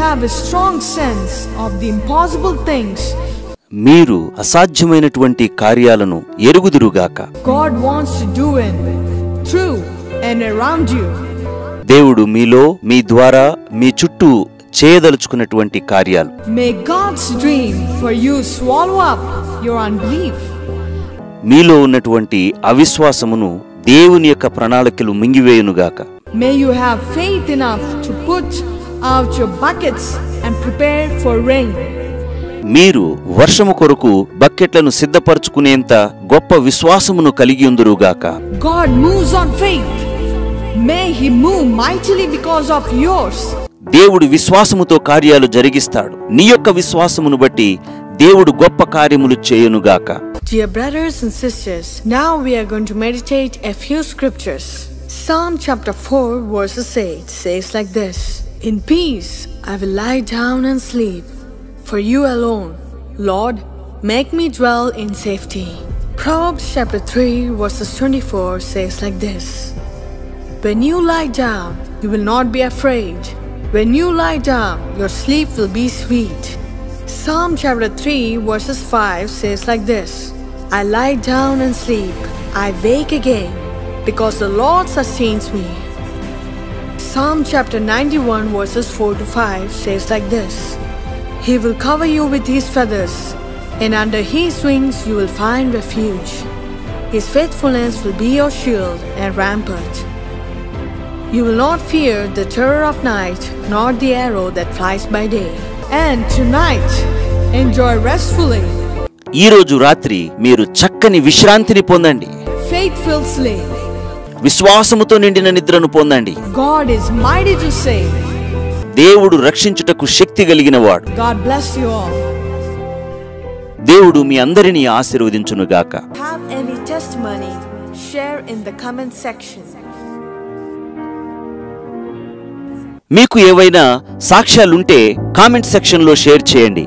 have a strong sense of the impossible things. మీరు అసాధ్యమైనటువంటి కార్యాలను ఎరుగుదురుగాక. God wants to do in, through and around you. దేవుడు మీలో, మీ ద్వారా, మీ చుట్టూ చేయదలుచుకున్నటువంటి కార్యాలు. May God's dream for you swallow up your unbelief. మీలో ఉన్నటువంటి అవిశ్వాసమును దేవుని యొక్క ప్రణాళికలు మింగివేయునుగాక. May you have faith enough to put out your buckets and prepare for rain. మీరు వర్షము కొరకు బకెట్లను సిద్ధపరచుకునేంత గొప్ప విశ్వాసమును కలిగి ఉందురుగాక. God moves on faith. May he move mightily because of yours. దేవుడు విశ్వాసముతో కార్యాలు జరిగిస్తాడు. నీ యొక్క విశ్వాసమును బట్టి దేవుడు గొప్ప కార్యములు చేయునుగాక. Dear brothers and sisters, now we are going to meditate a few scriptures. Psalm chapter 4 verses 8 says like this: In peace I will lie down and sleep, for you alone, Lord, make me dwell in safety. Proverbs chapter 3 verses 24 says like this: When you lie down, you will not be afraid. When you lie down, your sleep will be sweet. Psalm chapter 3 verses 5 says like this: I lie down and sleep, I wake again, because the Lord sustains me. Psalm chapter 91 verses 4 to 5 says like this: He will cover you with his feathers, and under his wings you will find refuge. His faithfulness will be your shield and rampart. You will not fear the terror of night, nor the arrow that flies by day. And tonight, enjoy restfully. ఈ రోజు రాత్రి మీరు చక్కని విశ్రాంతిని పొందండి. Faithful sleep. విశ్వాసముతో నిండిన నిద్రను పొందండి. God is mighty to save. దేవుడు రక్షించుటకు శక్తి కలిగినవాడు. God bless you all. దేవుడు మీ అందరినీ ఆశీర్వదించునుగాక. Have any testimony? Share in the comment section. మీకు ఏవైనా సాక్ష్యాలుంటే కామెంట్ సెక్షన్లో షేర్ చేయండి.